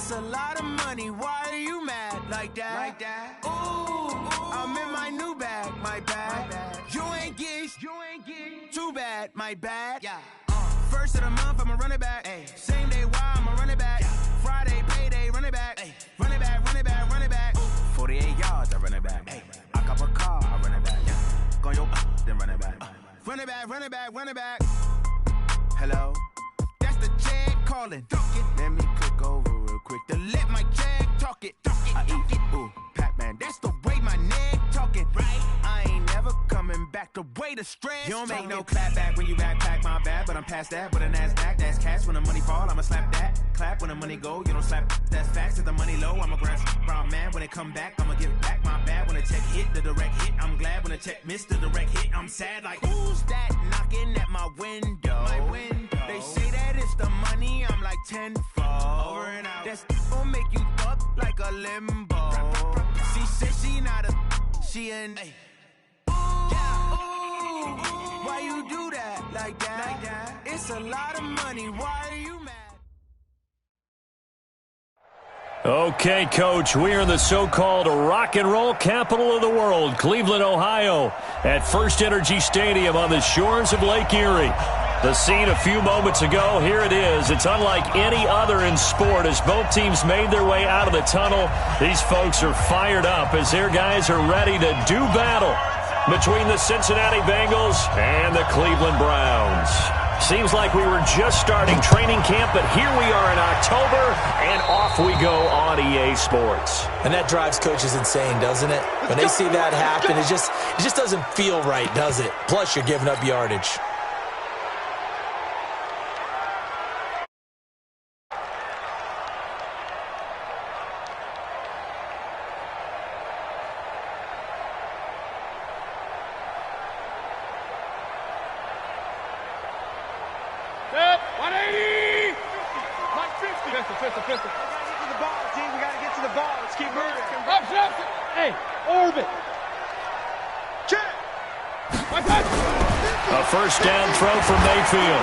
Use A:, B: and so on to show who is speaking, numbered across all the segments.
A: It's a lot of money, why are you mad like that? Ooh, I'm in my new bag, my bad. You ain't get too bad, my bad. Yeah. First of the month, I'ma run it back. Ay. Same day, why I'ma run it back. Yeah. Friday, payday, run it back. Ay. Run it back, run it back, run it back. 48 yards, I run it back. Ay. I cop a car, I run it back. Yeah. Go yo, then run it back. Run it back, run it back, run it back. Hello? That's the jag calling. Let me click over real quick to let my jag talk it. I eat it, ooh, Pac-Man. That's the way my neck talking. Right? I ain't never coming back the way the stress. You don't make no clap back when you backpack, my bad. But I'm past that with a NASDAQ. That's cash when the money fall, I'ma slap that. Clap when the money go, you don't slap. That's facts. If the money low, I'ma grab brown man. When it come back, I'ma give back my bad. When the check hit, the direct hit. I'm glad when the check missed the direct hit. I'm sad like, who's that knocking at my window? They say that it's the money, I'm like tenfold. Over and out. That's gon' make you up like a limbo. She said she not a, she an. Ooh, why you do that like that? It's a lot of money, why are you mad?
B: Okay, Coach, we are in the so-called rock and roll capital of the world, Cleveland, Ohio, at First Energy Stadium on the shores of Lake Erie. The scene a few moments ago, here it is. It's unlike any other in sport as both teams made their way out of the tunnel. These folks are fired up as their guys are ready to do battle between the Cincinnati Bengals and the Cleveland Browns. Seems like we were just starting training camp, but here we are in October, and off we go on EA Sports.
C: And that drives coaches insane, doesn't it? When they see that happen, it just doesn't feel right, does it? Plus, you're giving up yardage.
B: A first down throw from Mayfield.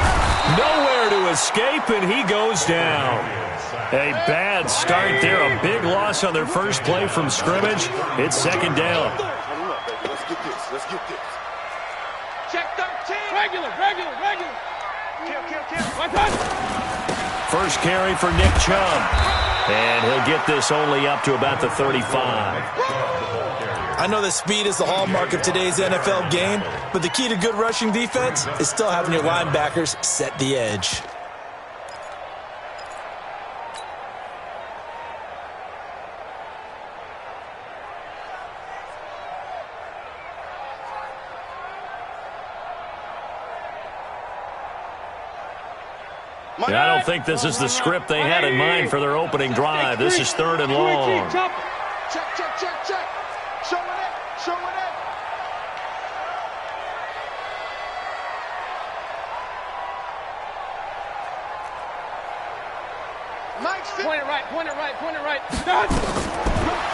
B: Nowhere to escape, and he goes down. A bad start there. A big loss on their first play from scrimmage. It's second down.
D: Let's get this.
E: Check 13. Regular. Kill.
B: First carry for Nick Chubb. And he'll get this only up to about the 35.
C: I know that speed is the hallmark of today's NFL game, but the key to good rushing defense is still having your linebackers set the edge.
B: I don't think this is the script they had in mind for their opening drive. This is third and long.
E: Check. Show it. Point it right.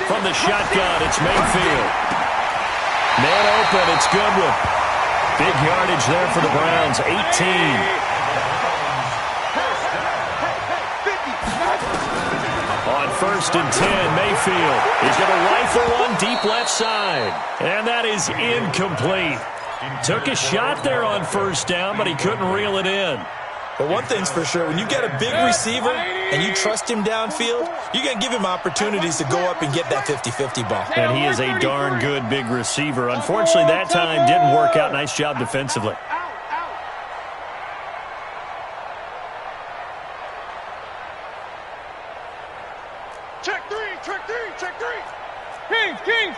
B: From the shotgun, it's Mayfield. Man open, it's Goodwin. Big yardage there for the Browns, 18. On first and 10, Mayfield is going to rifle one deep left side. And that is incomplete. Took a shot there on first down, but he couldn't reel it in.
C: But one thing's for sure, when you get a big receiver and you trust him downfield, you're going to give him opportunities to go up and get that 50-50 ball.
B: And he is a darn good big receiver. Unfortunately, that time didn't work out. Nice job defensively.
E: Check three. Kings.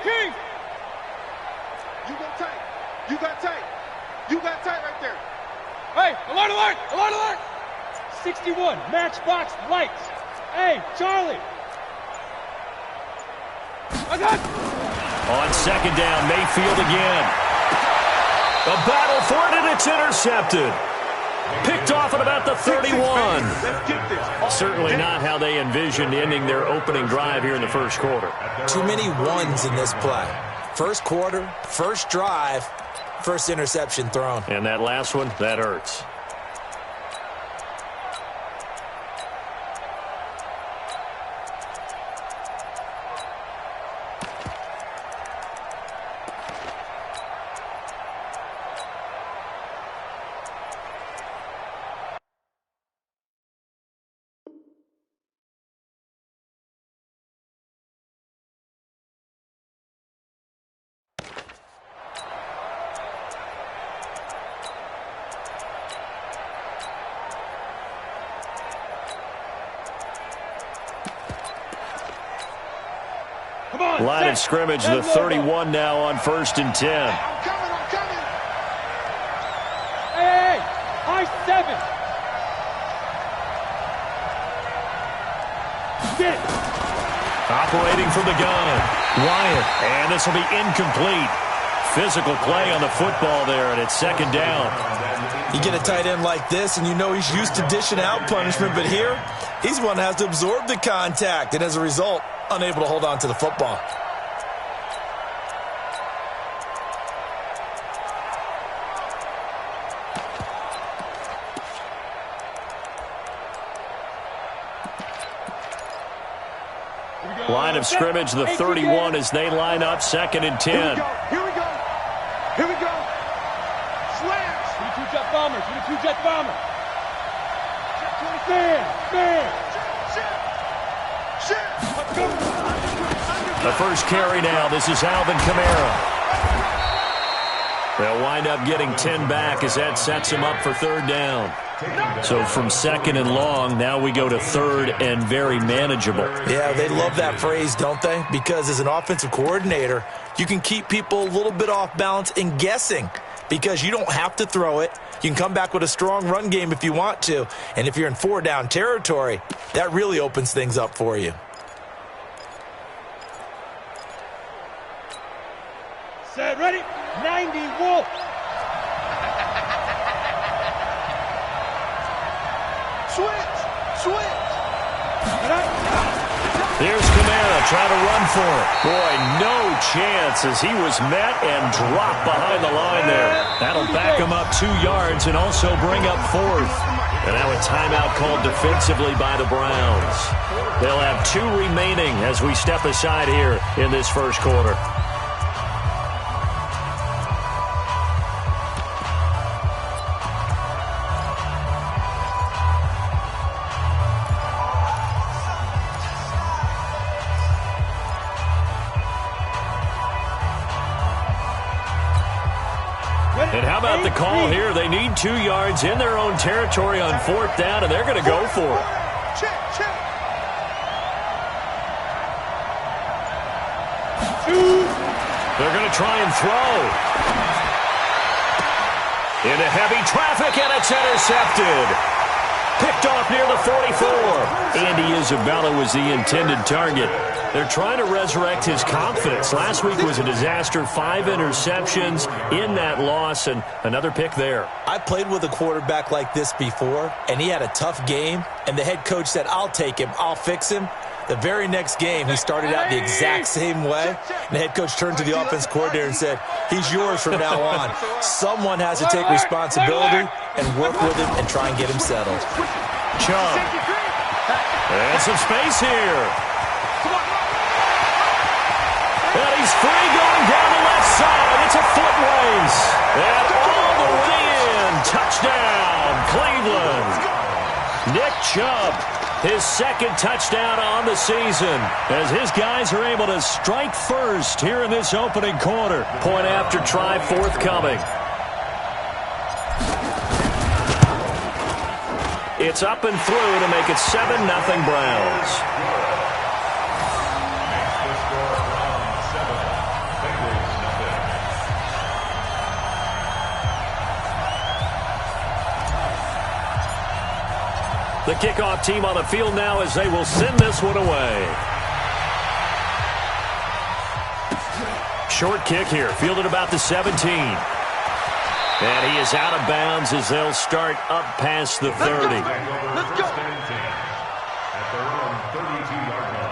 E: You got tight right there. Hey, alert! 61, matchbox lights. Hey, Charlie.
B: On second down, Mayfield again. A battle for it, and it's intercepted. Picked off at about the 31.
E: Let's get this.
B: Certainly not how they envisioned ending their opening drive here in the first quarter.
C: Too many ones in this play. First quarter, first drive, first interception thrown.
B: And that last one, that hurts. Line of scrimmage, the 31 now on 1st and 10.
E: I'm coming. Hey, high 7. Sit.
B: Operating from the gun, Wyatt, and this will be incomplete. Physical play on the football there, and it's 2nd down.
C: You get a tight end like this, and you know he's used to dishing out punishment, but here, he's one that has to absorb the contact, and as a result, unable to hold on to the football.
B: Line of scrimmage, the 31 as they line up, 2nd and 10.
E: Here we go. Slams. 22-jet bomber. 22-jet bomber. Man.
B: The first carry now. This is Alvin Kamara. They'll wind up getting 10 back as that sets them up for 3rd down. So from 2nd and long, now we go to 3rd and very manageable.
C: Yeah, they love that phrase, don't they? Because as an offensive coordinator, you can keep people a little bit off balance and guessing because you don't have to throw it. You can come back with a strong run game if you want to. And if you're in 4-down territory, that really opens things up for you.
E: Set, ready? 90, Wolf. Switch.
B: Here's Kamara trying to run for it. Boy, no chance as he was met and dropped behind the line there. That'll back him up 2 yards and also bring up 4th. And now a timeout called defensively by the Browns. They'll have 2 remaining as we step aside here in this first quarter. And how about the call here? They need 2 yards in their own territory on 4th down, and they're going to go for it.
E: Check.
B: They're going to try and throw. Into heavy traffic, and it's intercepted. Picked off near the 44. Andy Isabella was the intended target. They're trying to resurrect his confidence. Last week was a disaster. 5 interceptions in that loss, and another pick there.
C: I played with a quarterback like this before, and he had a tough game, and the head coach said, I'll take him, I'll fix him. The very next game, he started out the exact same way, and the head coach turned to the offense coordinator and said, he's yours from now on. Someone has to take responsibility and work with him and try and get him settled.
B: Chubb. And some space here. And he's free going down the left side. It's a foot race. And all the way in. Touchdown, Cleveland. Nick Chubb, his 2nd touchdown on the season as his guys are able to strike first here in this opening quarter. Point after try forthcoming. It's up and through to make it 7-0 Browns. The kickoff team on the field now as they will send this one away. Short kick here, fielded about the 17. And he is out of bounds as they'll start up past the 30.
E: Let's go.
F: At their own 32-yard line.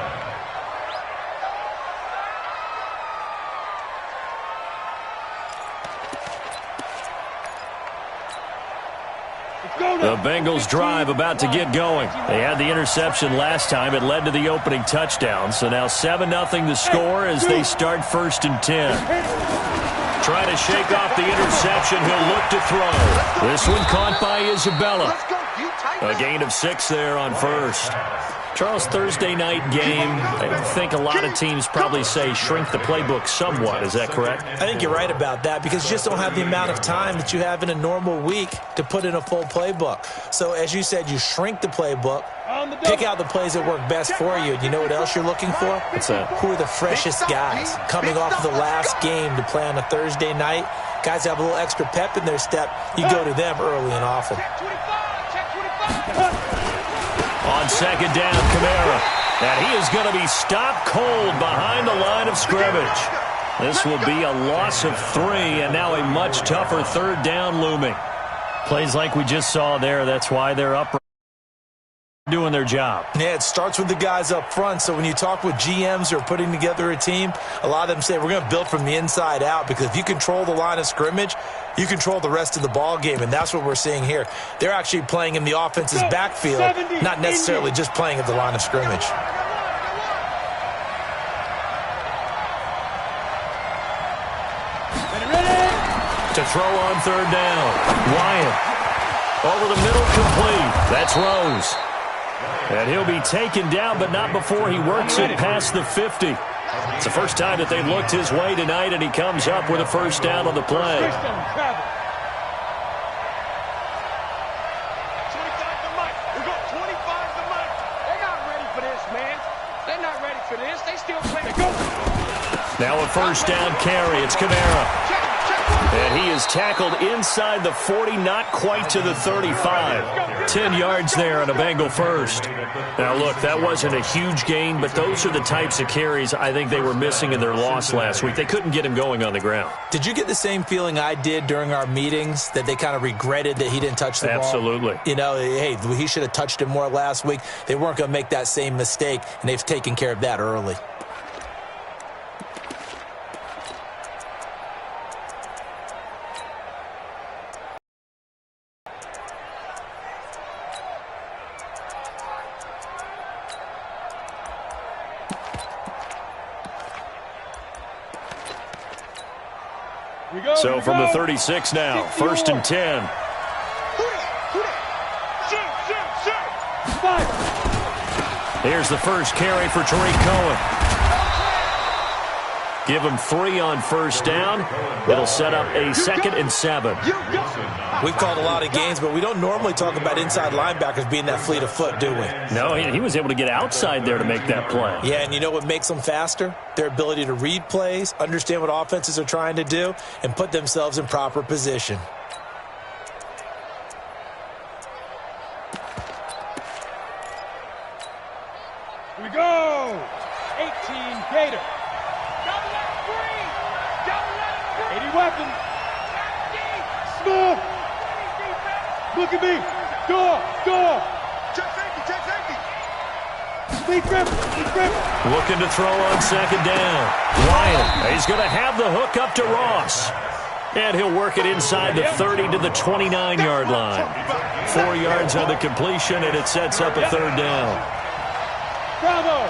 B: The Bengals drive about to get going. They had the interception last time. It led to the opening touchdown. So now 7-0 the score as they start 1st and 10. Trying to shake off the interception. He'll look to throw. This one caught by Isabella. A gain of 6 there on 1st. Charles, Thursday night game, I think a lot of teams probably say shrink the playbook somewhat. Is that correct?
C: I think you're right about that because you just don't have the amount of time that you have in a normal week to put in a full playbook. So as you said, you shrink the playbook, Pick out the plays that work best for you. You know what else you're looking for?
B: What's that?
C: Who are the freshest guys coming off of the last game to play on a Thursday night? Guys have a little extra pep in their step. You go to them early and often.
B: On second down, Kamara. And he is going to be stopped cold behind the line of scrimmage. This will be a loss of 3, and now a much tougher third down looming. Plays like we just saw there, that's why they're up doing their job.
C: Yeah, it starts with the guys up front. So when you talk with GMs who are putting together a team, a lot of them say we're going to build from the inside out, because if you control the line of scrimmage, you control the rest of the ball game, and that's what we're seeing here. They're actually playing in the offense's backfield, not necessarily just playing at the line of scrimmage.
B: To throw on third down. Wyatt. Over the middle, complete. That's Rose. And he'll be taken down, but not before he works it past the 50. It's the first time that they've looked his way tonight, and he comes up with a first down on the play. Now a first down carry. It's Kamara. And he is tackled inside the 40, not quite to the 35. 10 yards there on a Bengal first. Now, look, that wasn't a huge gain, but those are the types of carries I think they were missing in their loss last week. They couldn't get him going on the ground.
C: Did you get the same feeling I did during our meetings, that they kind of regretted that he didn't touch the ball?
B: Absolutely.
C: You know, hey, he should have touched it more last week. They weren't going to make that same mistake, and they've taken care of that early.
B: So from the 36 now, 1st and 10. Here's the first carry for Tariq Cohen. Give him 3 on first down. It'll set up a 2nd and 7.
C: We've called a lot of games, but we don't normally talk about inside linebackers being that fleet of foot, do we?
B: No, he was able to get outside there to make that play.
C: Yeah, and you know what makes them faster? Their ability to read plays, understand what offenses are trying to do, and put themselves in proper position.
E: Here we go! 18 Gator. 80 weapons. Small. Look at me. Door.
D: Check safety.
E: Speed grip.
B: Looking to throw on second down. Wyatt. He's going to have the hook up to Ross. And he'll work it inside the 30 to the 29-yard line. 4 yards on the completion, and it sets up a third down.
E: Bravo.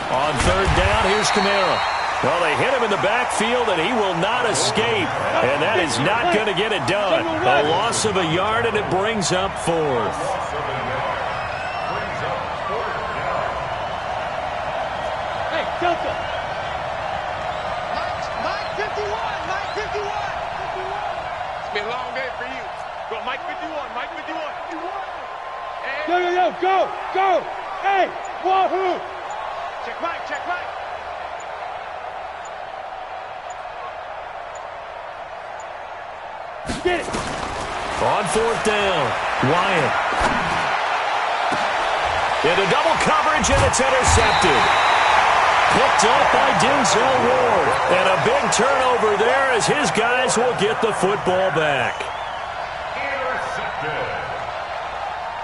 B: On third down, here's Kamara. Well, they hit him in the backfield, and he will not escape. And that is not going to get it done. A loss of a yard, and it brings up 4th.
E: Hey, Delta.
G: Mike 51.
D: It's been a long day for you. Go, Mike 51.
E: Yo, go. Hey, wahoo.
D: Check Mike.
E: Get it.
B: On 4th down, Wyatt. Into double coverage, and it's intercepted. Picked up by Denzel Ward. And a big turnover there as his guys will get the football back.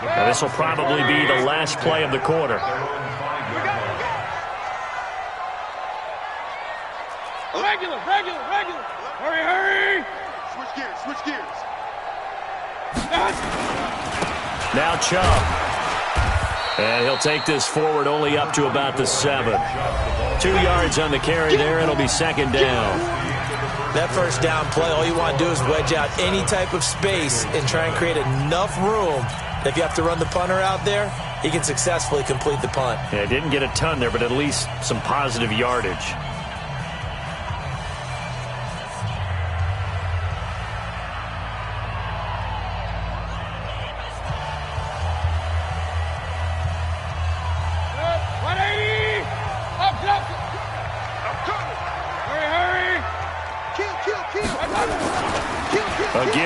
B: Now, this will probably be the last play of the quarter.
E: Regular. Hurry.
D: Switch gears.
B: Now Chubb. And he'll take this forward only up to about the 7. 2 yards on the carry there. It'll be second down.
C: That first down play, all you want to do is wedge out any type of space and try and create enough room. If you have to run the punter out there, he can successfully complete the punt.
B: Yeah, didn't get a ton there, but at least some positive yardage.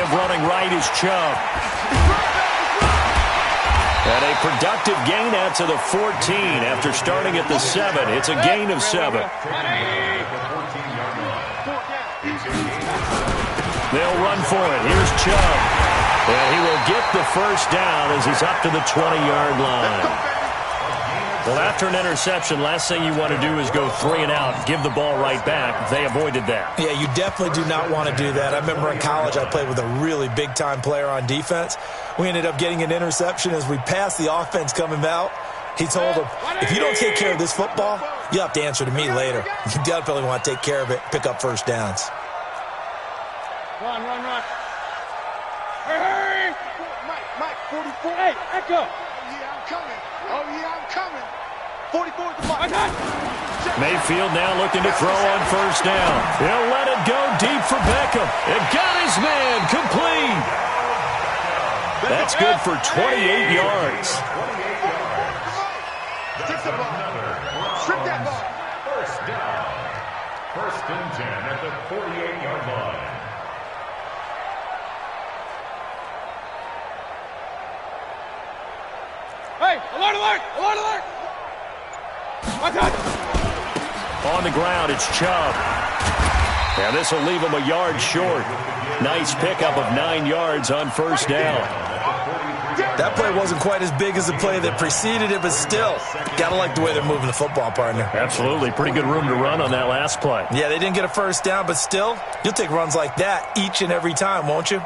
B: of running right is Chubb. And a productive gain out to the 14 after starting at the 7. It's a gain of 7. They'll run for it. Here's Chubb. And he will get the first down as he's up to the 20-yard line. Well, after an interception, last thing you want to do is go 3 and out, give the ball right back. They avoided that. Yeah, you definitely do not want to do that. I remember in college I played with a really big-time player on defense. We ended up getting an interception as we passed the offense coming out. He told him, if you don't take care of this football, you'll have to answer to me later. You definitely want to take care of it, pick up first downs.
E: Run. Hurry!
D: Mike, 44.
E: Hey, Echo!
D: Oh, yeah, I'm coming. 44 to Mike.
B: Mayfield now looking to throw on first down. He'll let it go deep for Beckham. It got his man complete. That's good for 28 yards.
D: Take the ball. Strip that ball.
F: First down. 1st and 10 at the 48-yard line.
E: Hey, alert!
B: On the ground, it's Chubb. And this will leave him a yard short. Nice pickup of 9 yards on first down. That play wasn't quite as big as the play that preceded it, but still, got to like the way they're moving the football, partner. Absolutely. Pretty good room to run on that last play. Yeah, they didn't get a first down, but still, you'll take runs like that each and every time, won't you?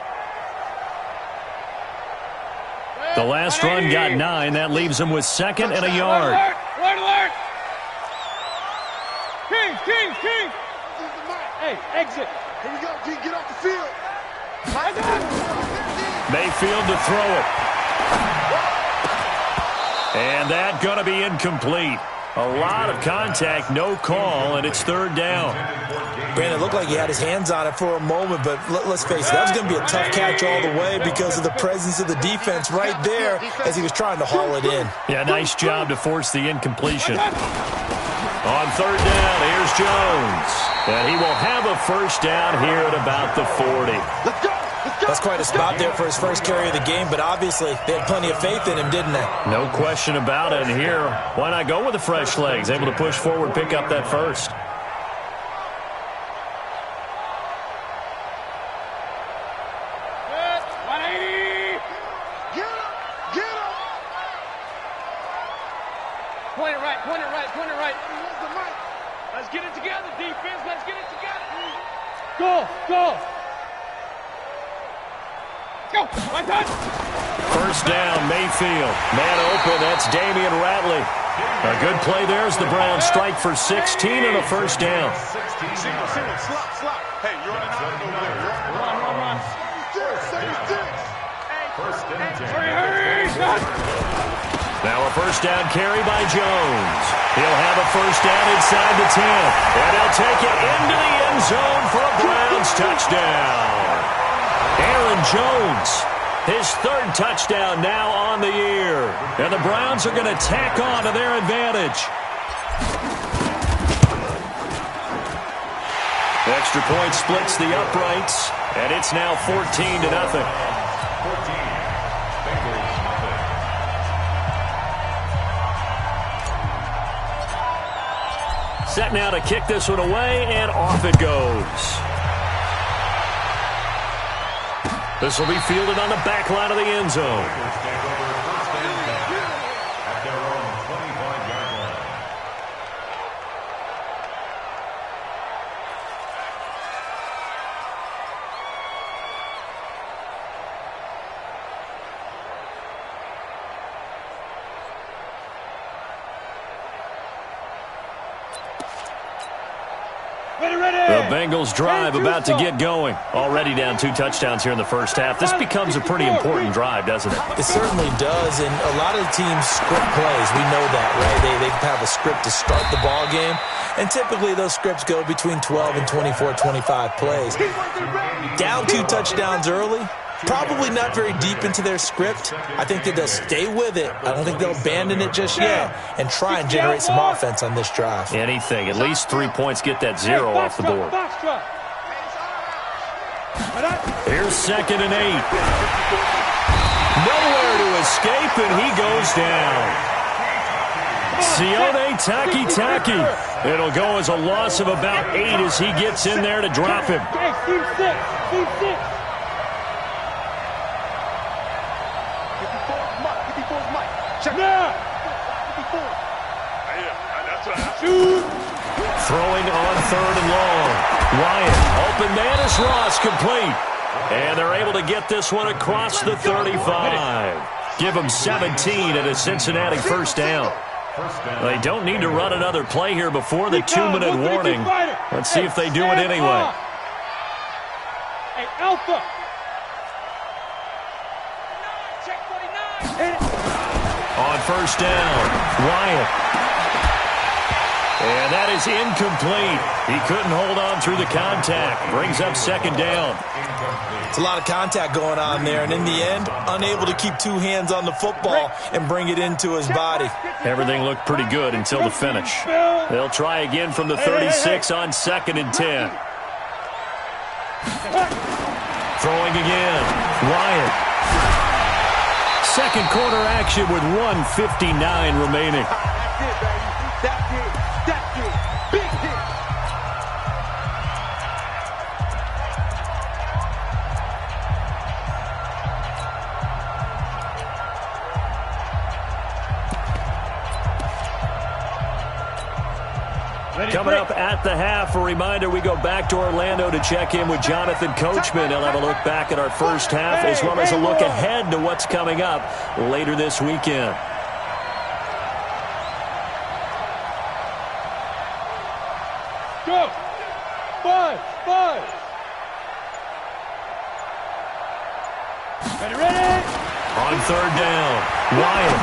B: The last run got 9. That leaves him with 2nd and a yard.
E: Alert! King! Hey, exit.
D: Here we go, G. Get off the field.
B: Mayfield to throw it. And that going to be incomplete. A lot of contact, no call, and it's 3rd down. Brandon, it looked like he had his hands on it for a moment, but let's face it, that was going to be a tough catch all the way because of the presence of the defense right there as he was trying to haul it in. Yeah, nice job to force the incompletion. On 3rd down, here's Jones. And he will have a first down here at about the 40. That's quite a spot there for his first carry of the game, but obviously they had plenty of faith in him, didn't they? No question about it. And here, why not go with the fresh legs? Able to push forward, pick up that first.
E: Point it right. Let's get it together, defense. Let's get it together. Go. Right touch.
B: First down, Mayfield. Man open, that's Damian Ratley. A good play there as the Browns strike for 16 and a first down.
D: Single, slot. Hey, you're running out over there.
E: Run.
D: 76.
F: First and 10.
E: Hurry.
B: Now a first down carry by Jones. He'll have a first down inside the 10. And he'll take it into the end zone for a Browns touchdown. Aaron Jones, his 3rd touchdown now on the year. And the Browns are going to tack on to their advantage. Extra point splits the uprights, and it's now 14-0.
F: 14. Bengals nothing.
B: Set now to kick this one away, and off it goes. This will be fielded on the back line of the end zone.
F: Take over 1st and 10 at their own 25-yard line.
B: The Bengals drive about to get going. Already down 2 touchdowns here in the first half. This becomes a pretty important drive, doesn't it? It certainly does, and a lot of the teams script plays. We know that, right? They have a script to start the ball game, and typically those scripts go between 12 and 24, 25 plays. Down 2 touchdowns early, probably not very deep into their script. I think that they'll stay with it. I don't think they'll abandon it just yet and try and generate some offense on this drive. Anything. At least 3 points, get that 0 off the board. Here's 2nd and 8. Nowhere to escape, and he goes down. Sione Takitaki. It'll go as a loss of about 8 as he gets in there to drop him.
E: Hey, team 6. Team 6.
D: 54's Mike. Check
E: now.
D: 54.
E: Shoot.
B: Throwing on 3rd and long. Wyatt, open man is Ross, complete. And they're able to get this one across the 35. Give them 17 and a Cincinnati first down. They don't need to run another play here before the 2-minute warning. Let's see if they do it anyway.
E: Hey, Alpha.
B: On 1st down, Wyatt. And that is incomplete. He couldn't hold on through the contact. Brings up 2nd down.
C: It's a lot of contact going on there, and in the end, unable to keep 2 hands on the football and bring it into his body.
B: Everything looked pretty good until the finish. They'll try again from the 36 on 2nd and 10. Throwing again, Wyatt. 2nd quarter action with 1:59 remaining.
D: That's it, baby. That's it. That's it. Big hit.
B: Coming up at the half, a reminder, we go back to Orlando to check in with Jonathan Coachman. He'll have a look back at our first half as well as a look ahead to what's coming up later this weekend.
E: Go. 5. Ready.
B: On 3rd down, Wyatt.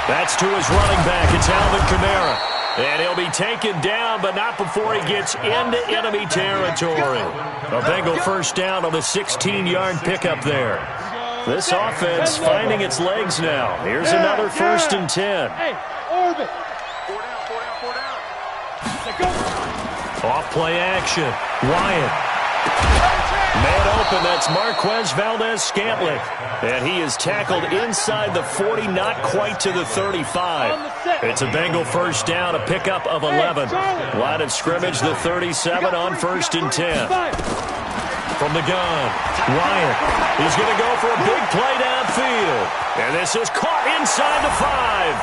B: That's to his running back. It's Alvin Kamara. And he'll be taken down, but not before he gets into enemy territory. A Bengal first down on the 16-yard pickup there. This offense finding its legs now. Here's another 1st and 10.
E: Hey, orbit.
D: 4 down.
E: Go.
B: Off play action. Wyatt. Man open, that's Marquez Valdez-Scantling. And he is tackled inside the 40, not quite to the 35. It's a Bengal first down, a pickup of 11. Line of scrimmage, the 37 on 1st and 10. From the gun, Wyatt. He's going to go for a big play downfield. And this is caught inside the 5.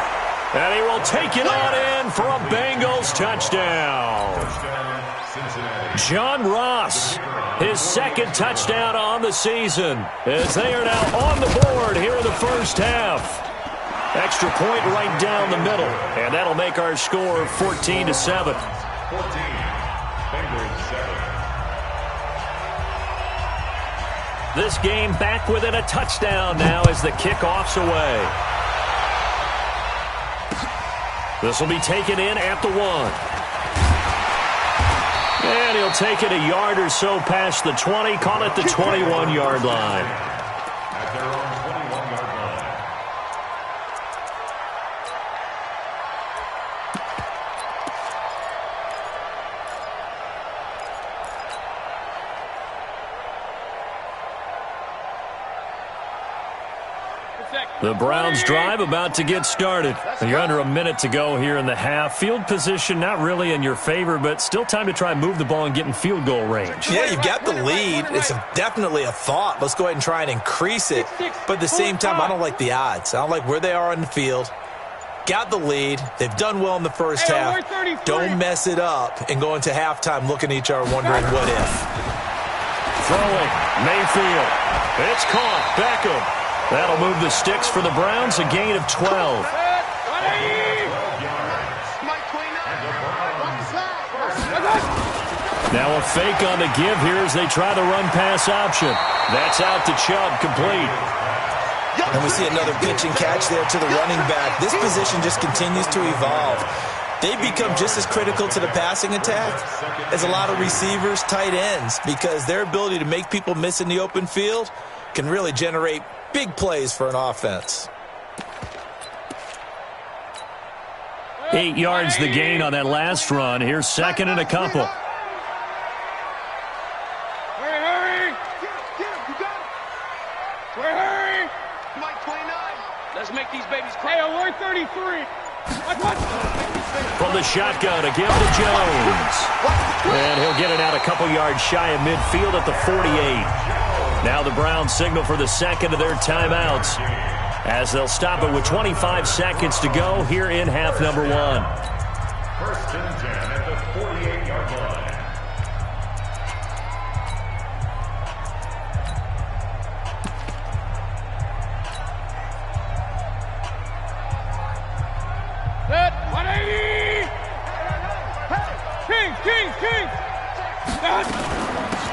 B: And he will take it on in for a Bengals touchdown. John Ross, his 2nd touchdown on the season, as they are now on the board here in the first half. Extra point right down the middle, and that'll make our score 14-7.
F: 14, Bengals 7.
B: This game back within a touchdown now as the kickoff's away. This will be taken in at the 1. And he'll take it a yard or so past the 20, call it the 21-yard line.
F: At their own 21-yard line.
B: The Browns drive about to get started. You're under a minute to go here in the half. Field position not really in your favor, but still time to try and move the ball and get in field goal range.
C: Yeah, you've got the lead. It's definitely a thought. Let's go ahead and try and increase it. But at the same time, I don't like the odds. I don't like where they are on the field. Got the lead. They've done well in the first half. Don't mess it up and go into halftime looking at each other wondering what if.
B: Throwing, Mayfield. It's caught. Beckham. That'll move the sticks for the Browns, a gain of 12. Now a fake on the give here as they try the run-pass option. That's out to Chubb, complete.
C: And we see another pitch and catch there to the running back. This position just continues to evolve. They've become just as critical to the passing attack as a lot of receivers, tight ends, because their ability to make people miss in the open field can really generate big plays for an offense.
B: 8 yards the gain on that last run. Here's 2nd and a couple.
E: Hurry. Let's make these babies cry. Hey, alert 33.
B: From the shotgun, a give to Jones. And he'll get it out a couple yards shy of midfield at the 48. Now the Browns signal for the second of their timeouts, as they'll stop it with 25 seconds to go here in half number one.
F: First and 10 at the 48-yard line.
E: Set, 180! King!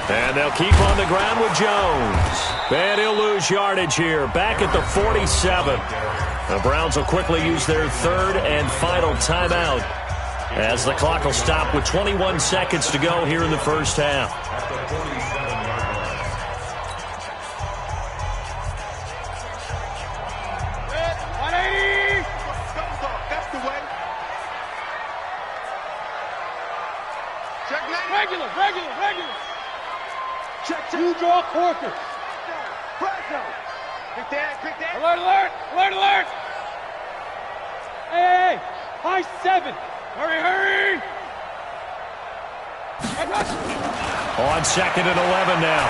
B: And they'll keep on the ground with Jones. And he'll lose yardage here, back at the 47. The Browns will quickly use their third and final timeout, as the clock will stop with 21 seconds to go here in the first half.
F: At the 47-yard line.
E: Set, 180!
D: That's the way. Check nine.
E: Regular.
D: Check.
E: You draw quarter.
D: Quick that.
E: Alert! Hey! High 7. Hurry!
B: On second and 11 now.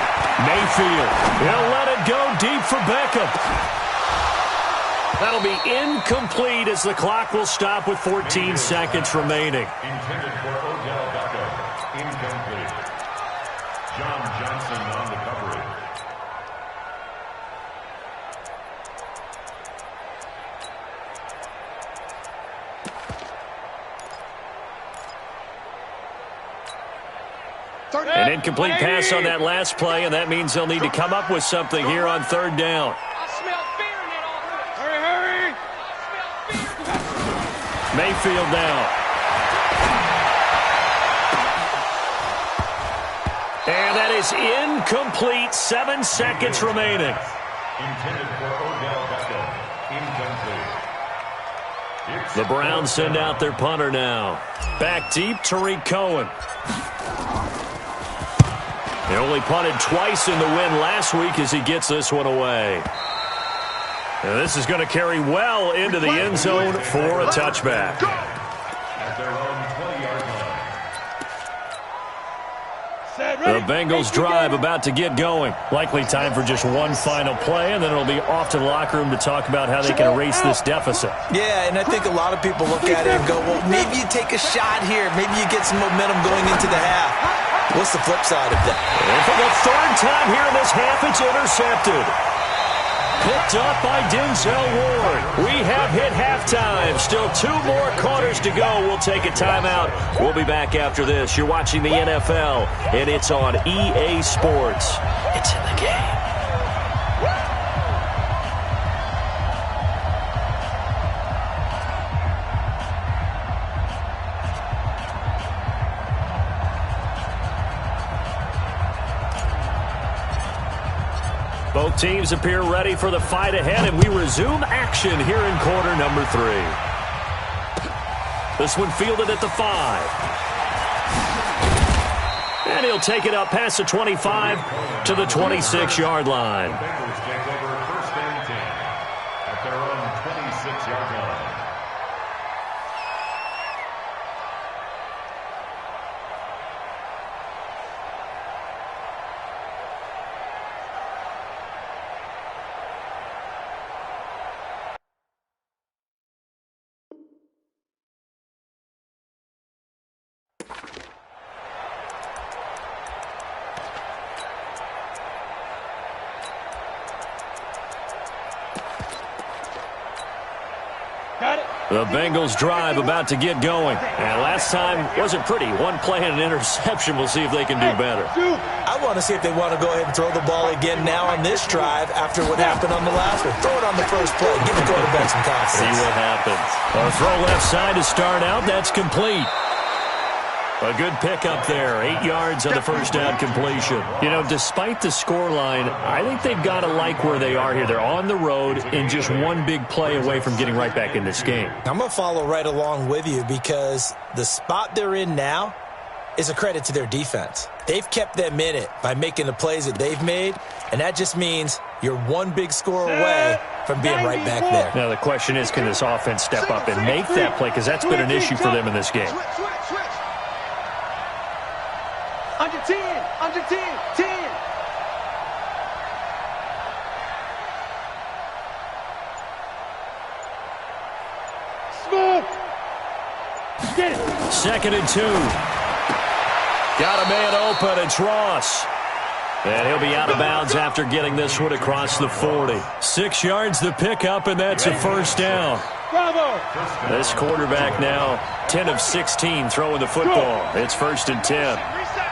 B: Mayfield. He'll let it go deep for Beckham. That'll be incomplete as the clock will stop with 14 seconds remaining.
F: Intended for Odell Beckham. Incomplete. John Johnson on the coverage.
B: An incomplete pass on that last play, and that means they'll need to come up with something here on third down.
E: I smell fear in that offense. Hurry!
B: Mayfield now. And that is incomplete. 7 seconds remaining.
F: Intended for Odell Beckham. Incomplete.
B: The Browns send out their punter now. Back deep, Tariq Cohen. He only punted twice in the win last week as he gets this one away. And this is going to carry well into the end zone for a touchback.
F: At their own 20-yard line.
B: The Bengals drive about to get going. Likely time for just one final play, and then it'll be off to the locker room to talk about how they can erase this deficit.
C: Yeah, and I think a lot of people look at it and go, well, maybe you take a shot here. Maybe you get some momentum going into the half. What's the flip side of that?
B: And for the third time here in this half, it's intercepted. Picked up by Denzel Ward. We have hit halftime. Still 2 more quarters to go. We'll take a timeout. We'll be back after this. You're watching the NFL, and it's on EA Sports. It's in the game. Both teams appear ready for the fight ahead, and we resume action here in quarter number 3. This one fielded at the 5. And he'll take it up past the 25 to the 26-yard line.
F: The Bengals take over first and 10 at their own 26-yard line.
B: The Bengals drive about to get going. And last time wasn't pretty. One play and an interception. We'll see if they can do better.
C: I want to see if they want to go ahead and throw the ball again now on this drive after what happened on the last one. Throw it on the first play. Give the quarterback some confidence.
B: See what happens. A throw left side to start out. That's complete. A good pickup there. 8 yards on the first down completion. You know, despite the scoreline, I think they've got to like where they are here. They're on the road and just one big play away from getting right back in this game.
C: I'm going to follow right along with you because the spot they're in now is a credit to their defense. They've kept them in it by making the plays that they've made, and that just means you're one big score away from being right back there.
B: Now, the question is, can this offense step up and make that play? Because that's been an issue for them in this game.
D: Switch. Under 10. 10.
E: Smooth. Get it.
B: 2nd and 2. Got a man open. It's Ross. And he'll be out of bounds after getting this one across the 40. 6 yards the pickup, and that's a first down.
E: Bravo.
B: This quarterback now 10 of 16 throwing the football. It's 1st and 10.
D: Reset.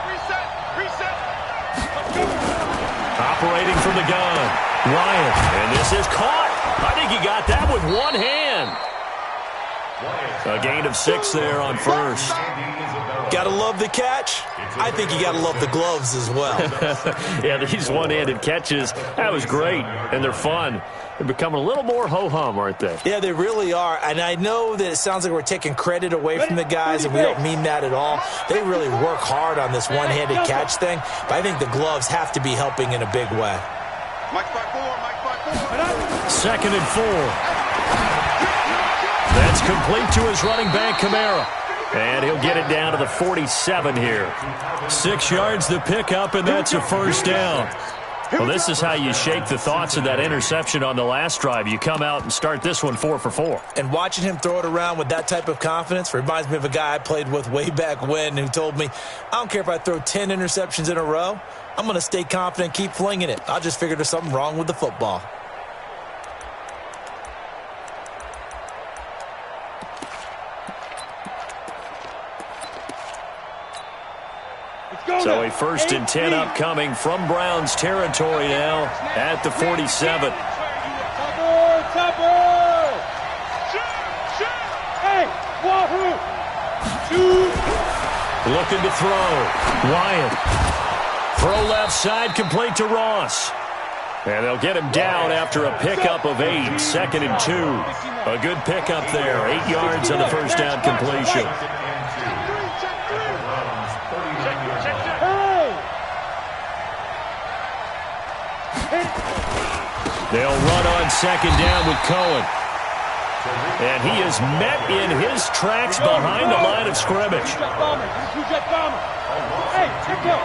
B: Operating from the gun. Ryan. And this is caught. I think he got that with one hand. A gain of 6 there on first.
C: Gotta love the catch. I think you gotta love the gloves as well.
B: Yeah, these one-handed catches, that was great, and they're fun. They're becoming a little more ho-hum, aren't they?
C: Yeah, they really are. And I know that it sounds like we're taking credit away from the guys, and we don't mean that at all. They really work hard on this one-handed catch thing, but I think the gloves have to be helping in a big way.
D: Mike 5-4.
B: 2nd and 4. That's complete to his running back, Kamara. And he'll get it down to the 47 here. 6 yards the pickup, and that's a first down. Well, this is how you shake the thoughts of that interception on the last drive. You come out and start this one 4 for 4.
C: And watching him throw it around with that type of confidence reminds me of a guy I played with way back when who told me, I don't care if I throw 10 interceptions in a row. I'm going to stay confident and keep flinging it. I just figured there's something wrong with the football.
B: So a 1st and 10 upcoming from Browns territory now at the 47.
E: Topper! Hey, Wahoo! 2.
B: Looking to throw. Wyatt. Throw left side, complete to Ross. And they'll get him down after a pickup of 8. 2nd and 2. A good pickup there. 8 yards on the first down completion. They'll run on 2nd down with Cohen. And he is met in his tracks behind the line of scrimmage.
E: Hey, check out.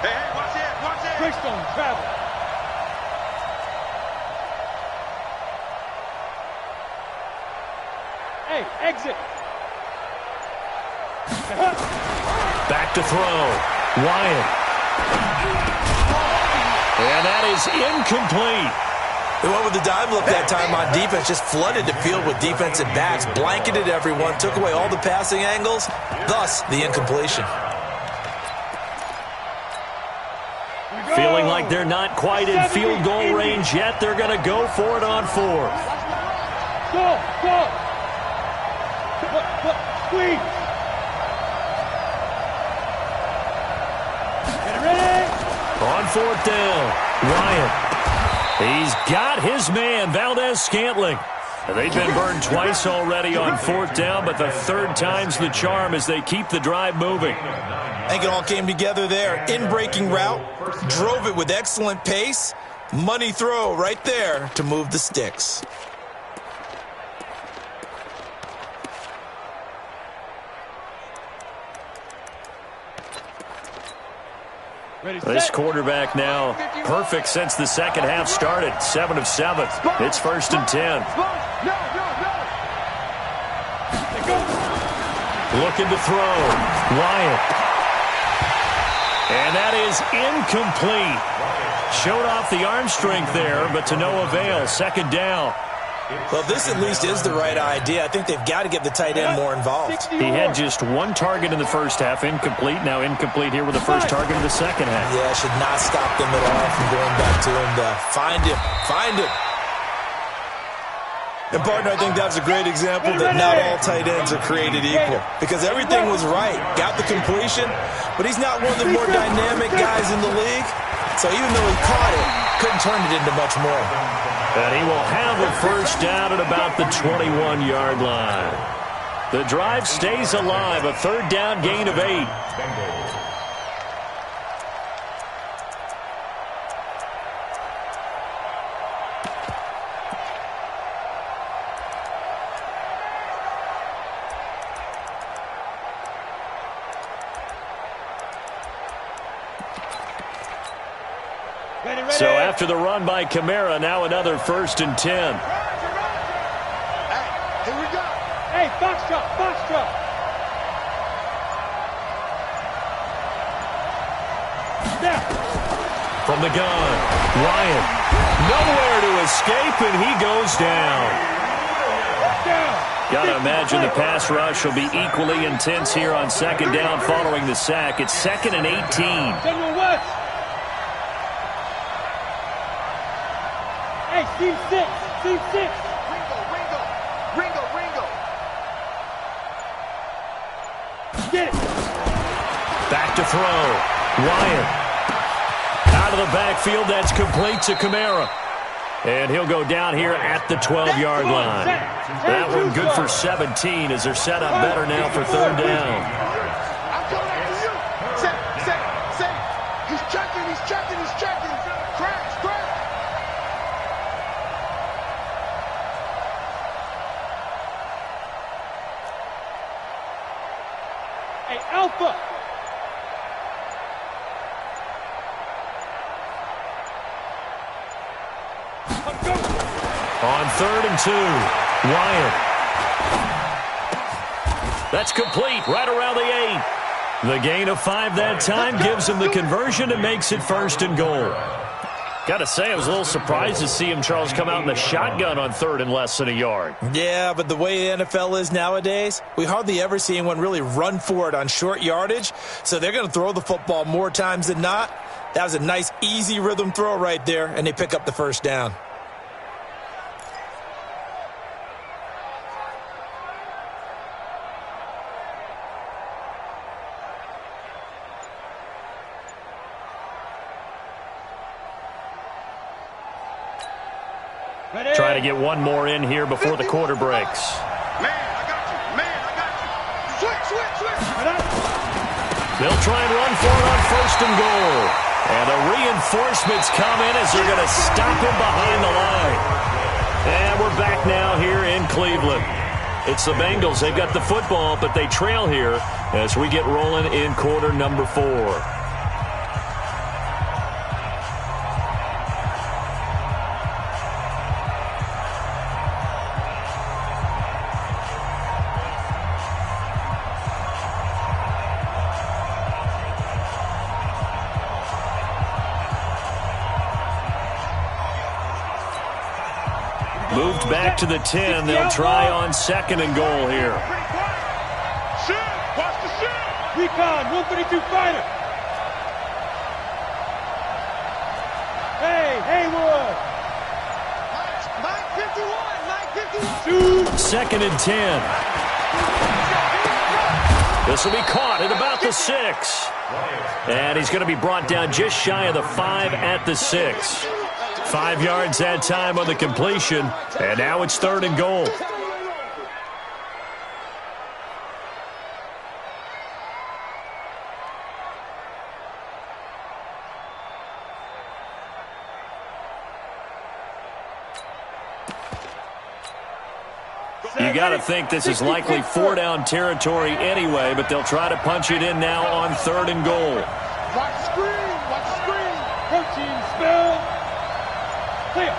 D: Hey, watch it.
E: Brixton, travel. Hey, exit.
B: Back to throw. Wyatt. And that is incomplete.
C: They went with the dime look that time on defense, just flooded the field with defensive backs, blanketed everyone, took away all the passing angles, thus the incompletion.
B: Feeling like they're not quite in field goal range yet. They're going to go for it on 4th.
E: Go. Squeeze. Get ready.
B: On 4th down, Wyatt. He's got his man, Valdez-Scantling. They've been burned twice already on 4th down, but the 3rd time's the charm as they keep the drive moving.
C: I think it all came together there. In-breaking route, drove it with excellent pace. Money throw right there to move the sticks.
B: This quarterback now perfect since the second half started. 7 of 7. It's 1st and 10. Looking to throw. Wyatt. And that is incomplete. Showed off the arm strength there, but to no avail. 2nd down.
C: Well, this at least is the right idea. I think they've got to get the tight end more involved.
B: He had just 1 target in the first half, incomplete. Now incomplete here with the first target in the second half.
C: Yeah, should not stop them at all from going back to him to find him. And, partner, I think that's a great example that not all tight ends are created equal. Because everything was right. Got the completion, but he's not one of the more dynamic guys in the league. So even though he caught it, couldn't turn it into much more.
B: And he will have a first down at about the 21-yard line. The drive stays alive. A 3rd down gain of 8. So after the run by Kamara, now another 1st and 10.
D: Hey, here we go.
E: Hey, box drop, box drop. Now.
B: From the gun, Ryan. Nowhere to escape, and he goes down. Got to imagine the pass rush will be equally intense here on 2nd down following the sack. It's 2nd and 18.
E: General West. Hey, team 6. Team 6.
D: Ringo.
E: Get it.
B: Back to throw. Ryan. Out of the backfield, that's complete to Kamara. And he'll go down here at the 12-yard line. That one good for 17 as they're set up better now for 3rd down.
D: I'm coming after you. Say. He's checking. Crash.
E: Hey, Alpha.
B: On 3rd and 2, Wyatt. That's complete right around the 8. The gain of 5 that time gives him the conversion and makes it 1st and goal. Got to say, I was a little surprised to see him, Charles, come out in the shotgun on 3rd and less than a yard.
C: Yeah, but the way the NFL is nowadays, we hardly ever see anyone really run for it on short yardage, so they're going to throw the football more times than not. That was a nice, easy rhythm throw right there, and they pick up the 1st down.
B: Trying to get one more in here before the quarter breaks.
D: Man, I got you. Switch.
B: They'll try and run for it on 1st and goal. And the reinforcements come in as they're going to stop him behind the line. And we're back now here in Cleveland. It's the Bengals. They've got the football, but they trail here as we get rolling in quarter number 4. Moved back to the 10. They'll try on 2nd and goal here.
D: Watch the shit.
E: Recon, 132 fighter. Hey, Haywood.
D: Mike 51.
B: 2nd and 10. This will be caught at about the 6. And he's going to be brought down just shy of the 5 at the 6. 5 yards that time on the completion, and now it's 3rd and goal. You got to think this is likely 4-down territory anyway, but they'll try to punch it in now on 3rd and goal.
D: Watch the screen.
E: Protein spell. Clear.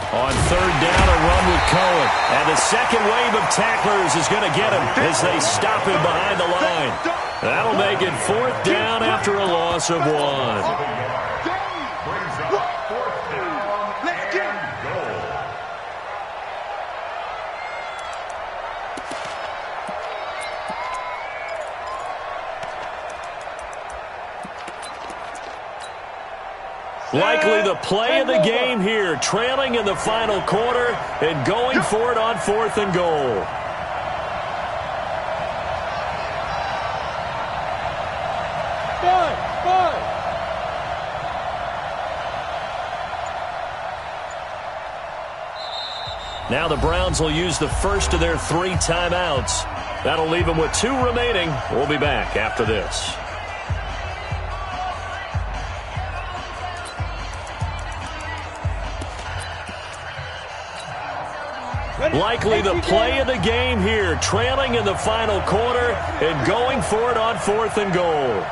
B: On 3rd down, a run with Cohen. And the second wave of tacklers is going to get him as they stop him behind the line. That'll make it 4th down after a loss of 1.
D: Let's get it.
B: Likely the play of the game here, trailing in the final quarter and going for it on 4th and goal.
E: Five.
B: Now the Browns will use the first of their 3 timeouts. That'll leave them with 2 remaining. We'll be back after this. Likely the play of the game here, trailing in the final quarter and going for it on 4th and goal.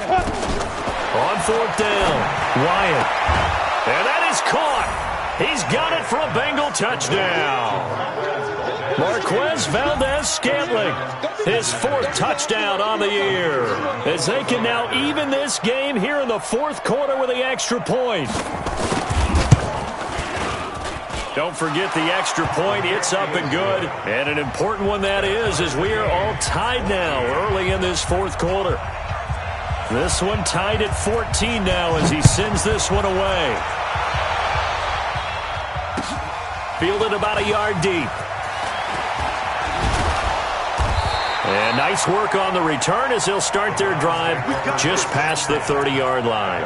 B: On fourth down, Wyatt. And that is caught. He's got it for a Bengal touchdown. Marquez Valdez-Scantling, his fourth touchdown on the year, as they can now even this game here in the fourth quarter with the extra point. Don't forget the extra point. It's up and good. And an important one that is, as we are all tied now early in this fourth quarter. This one tied at 14 now as he sends this one away. Fielded about a yard deep. And nice work on the return as they'll start their drive just past the 30-yard line.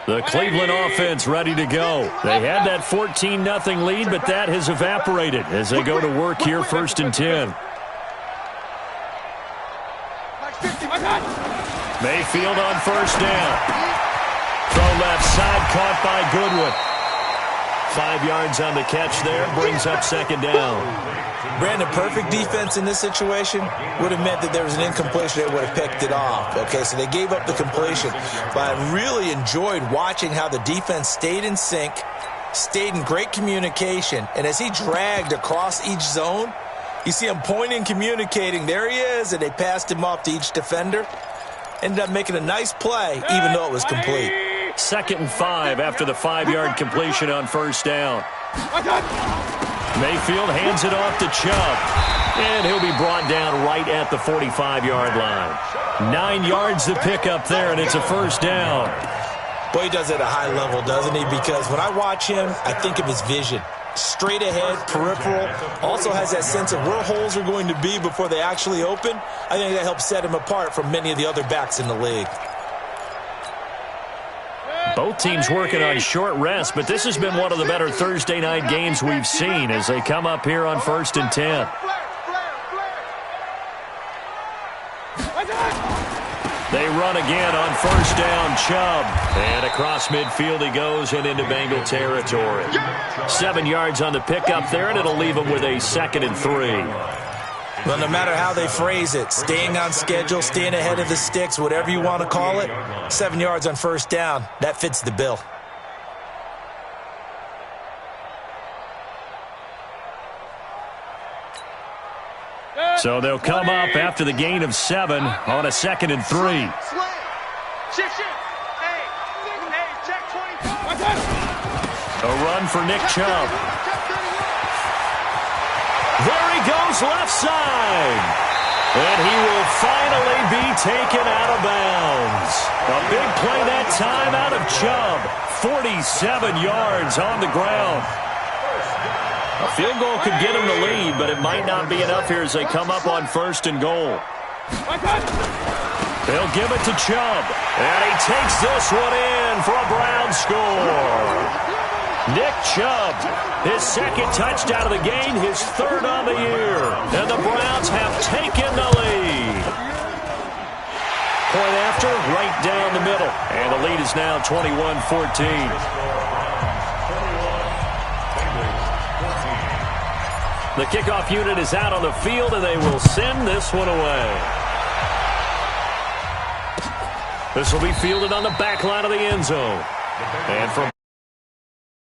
B: The Cleveland offense ready to go. They had that 14-0 lead, but that has evaporated as they go to work here first and 10. Mayfield on first down. Throw left side, caught by Goodwin. 5 yards on the catch there, brings up second down.
C: Brandon, perfect defense in this situation would have meant that there was an incompletion. They would have picked it off. Okay, so they gave up the completion. But I really enjoyed watching how the defense stayed in sync, stayed in great communication, and as he dragged across each zone, you see him pointing, communicating. There he is, and they passed him off to each defender. Ended up making a nice play, even though it was complete.
B: 2nd and 5 after the 5-yard completion on first down. Mayfield hands it off to Chubb, and he'll be brought down right at the 45-yard line. 9 yards to pick up there, and it's a first down.
C: Boy, he does it at a high level, doesn't he? Because when I watch him, I think of his vision. Straight ahead, peripheral, also has that sense of where holes are going to be before they actually open. I think that helps set him apart from many of the other backs in the league.
B: Both teams working on short rest, but this has been one of the better Thursday night games we've seen as they come up here on first and 10. They run again on first down, Chubb. And across midfield he goes and into Bengal territory. 7 yards on the pickup there, and it'll leave him with a 2nd and 3.
C: Well, no matter how they phrase it, staying on schedule, staying ahead of the sticks, whatever you want to call it, 7 yards on first down, that fits the bill.
B: So they'll come up after the gain of 7 on a 2nd and 3. A run for Nick Chubb. There he goes left side. And he will finally be taken out of bounds. A big play that time out of Chubb. 47 yards on the ground. A field goal could get him the lead, but it might not be enough here as they come up on first and goal. They'll give it to Chubb. And he takes this one in for a Brown score. Nick Chubb, his 2nd touchdown of the game, his 3rd on the year. And the Browns have taken the lead. Point after, right down the middle. And the lead is now 21-14. The kickoff unit is out on the field, and they will send this one away. This will be fielded on the back line of the end zone. And from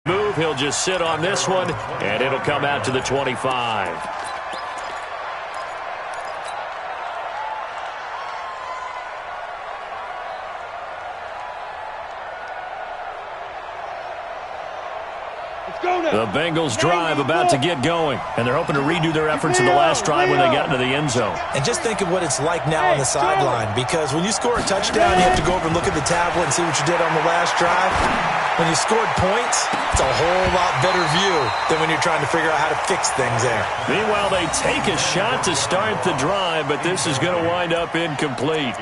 B: move, he'll just sit on this one, and it'll come out to the 25. The Bengals drive about to get going, and they're hoping to redo their efforts in the last drive when they got into the end zone.
C: And just think of what it's like now on the sideline, because when you score a touchdown, you have to go over and look at the tablet and see what you did on the last drive. When you scored points, it's a whole lot better view than when you're trying to figure out how to fix things there.
B: Meanwhile, they take a shot to start the drive, but this is going to wind up incomplete.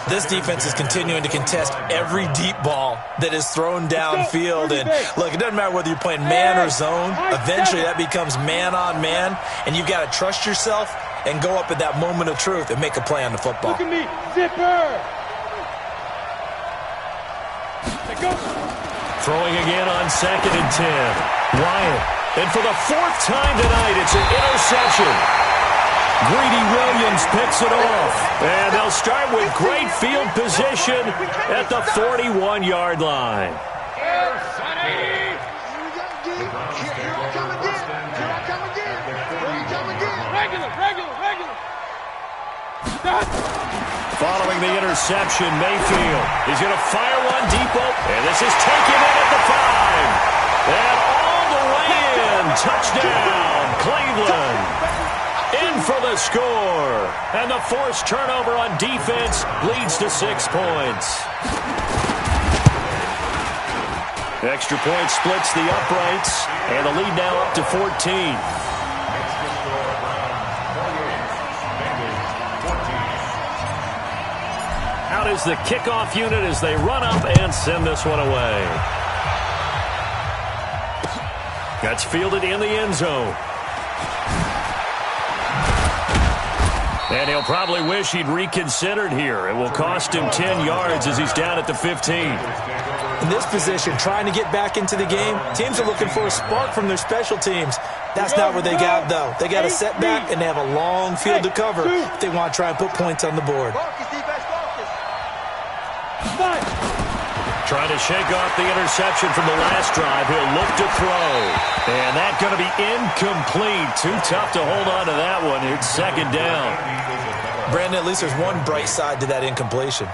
C: This defense is continuing to contest every deep ball that is thrown downfield. And look, it doesn't matter whether you're playing man or zone. Eventually, that becomes man on man, and you've got to trust yourself and go up at that moment of truth and make a play on the football.
E: Look at me, zipper. Let go.
B: Throwing again on 2nd and 10. Wyatt. And for the 4th time tonight, it's an interception. Greedy Williams picks it off. And they'll start with great field position at the 41-yard line.
E: Regular.
B: Following the interception, Mayfield is going to fire one deep open. And this is taken in at the 5. And all the way in. Touchdown, Cleveland. In for the score. And the forced turnover on defense leads to 6 points. Extra point splits the uprights. And the lead now up to 14. Out is the kickoff unit as they run up and send this one away. That's fielded in the end zone. And he'll probably wish he'd reconsidered here. It will cost him 10 yards as he's down at the 15.
C: In this position, trying to get back into the game, teams are looking for a spark from their special teams. That's not where they got, though. They got a setback, and they have a long field to cover if they want to try and put points on the board.
B: Trying to shake off the interception from the last drive. He'll look to throw. And that's going to be incomplete. Too tough to hold on to that one. It's 2nd down.
C: Brandon, at least there's one bright side to that incompletion.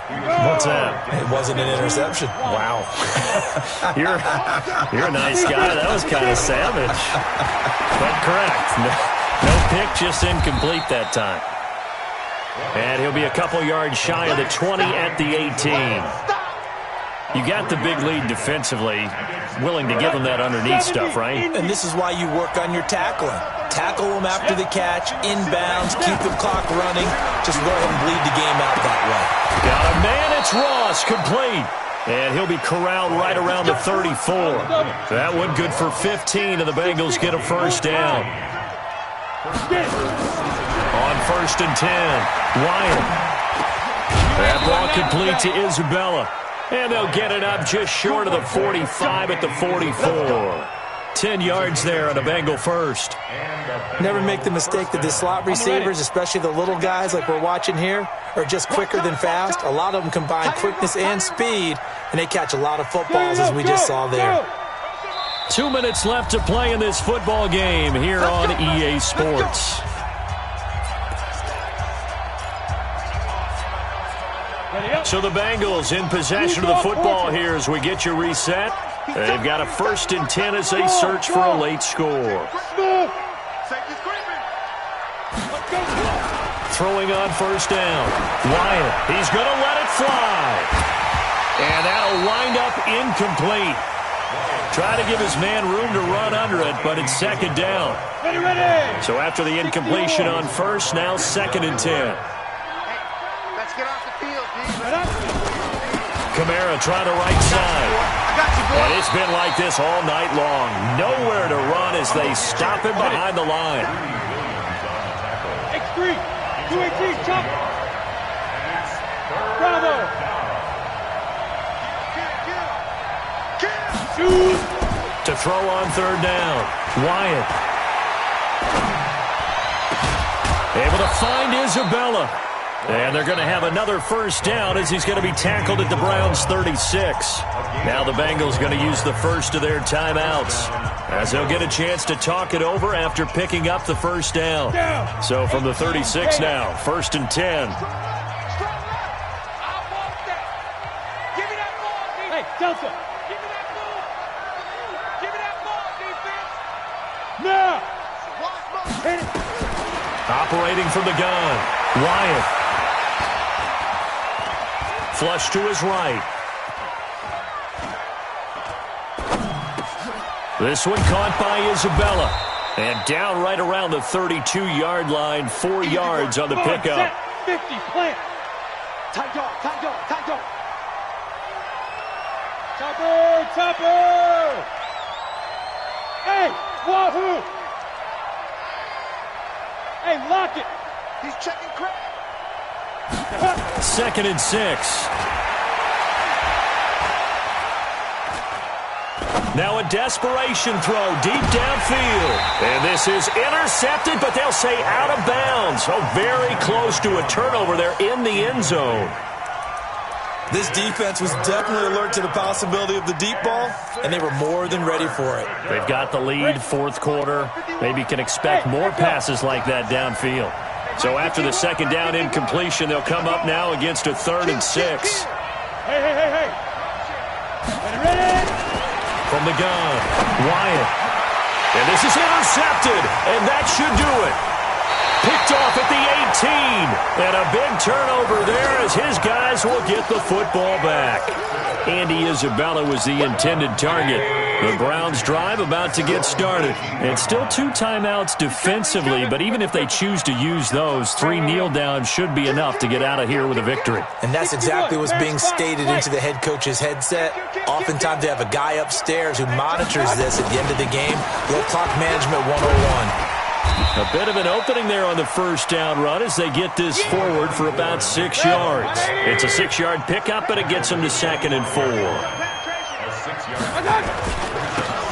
B: What's that?
C: It wasn't an interception.
B: Wow. You're a nice guy. That was kind of savage. But correct. No pick, just incomplete that time. And he'll be a couple yards shy of the 20 at the 18. You got the big lead defensively, willing to give them that underneath stuff, right?
C: And this is why you work on your tackling. Tackle them after the catch, inbounds, keep the clock running. Just go ahead and bleed the game out that way.
B: Got a man, it's Ross, complete. And he'll be corralled right around the 34. That one good for 15, and the Bengals get a first down. On 1st and 10, Wyatt. That ball complete to Isabella. And they'll get it up just short of the 45 at the 44. 10 yards there on a Bengal first.
C: Never make the mistake that the slot receivers, especially the little guys like we're watching here, are just quicker than fast. A lot of them combine quickness and speed, and they catch a lot of footballs as we just saw there.
B: 2 minutes left to play in this football game here on EA Sports. So the Bengals in possession of the football here as we get you reset. They've got a 1st and 10 as they search for a late score. Throwing on 1st down. Wyatt, he's going to let it fly. And that'll wind up incomplete. Try to give his man room to run under it, but it's 2nd down. So after the incompletion on 1st, now 2nd and 10. Kamara trying to right side. And it's been like this all night long. Nowhere to run as they stop him behind the line.
E: X3, 218, chop. Bravo.
B: To throw on 3rd down. Wyatt. Able to find Isabella. And they're going to have another first down as he's going to be tackled at the Browns' 36. Now the Bengals going to use the first of their timeouts as they'll get a chance to talk it over after picking up the first down. So from the 36 now, 1st and 10.
E: Hey, Delta. Give me that ball. Give me that ball, defense. Now. Hit it.
B: Operating from the gun. Wyatt. Flush to his right. This one caught by Isabella. And down right around the 32-yard line, 4 yards on the pickup.
E: 50, plant. Tight dog, tight dog, tight dog. Topper, topper. Hey, wahoo. Hey, lock it.
D: He's checking Craig.
B: 2nd and 6. Now a desperation throw deep downfield. And this is intercepted, but they'll say out of bounds. So very close to a turnover there in the end zone.
C: This defense was definitely alert to the possibility of the deep ball, and they were more than ready for it.
B: They've got the lead, 4th quarter. Maybe can expect more passes like that downfield. So after the 2nd down incompletion, they'll come up now against a 3rd and 6.
E: Hey. Ready?
B: From the gun, Wyatt. And this is intercepted, and that should do it. Picked off at the 18. And a big turnover there as his guys will get the football back. Andy Isabella was the intended target. The Browns' drive about to get started. And still 2 timeouts defensively, but even if they choose to use those, 3 kneel downs should be enough to get out of here with a victory.
C: And that's exactly what's being stated into the head coach's headset. Oftentimes they have a guy upstairs who monitors this at the end of the game. Little clock management 101.
B: A bit of an opening there on the 1st down run as they get this forward for about 6 yards. It's a 6-yard pickup, and it gets them to 2nd and 4.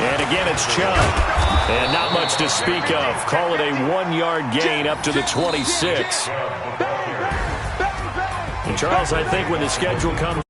B: And again, it's Chubb. And not much to speak of. Call it a 1-yard gain up to the 26. And Charles, I think when the schedule comes...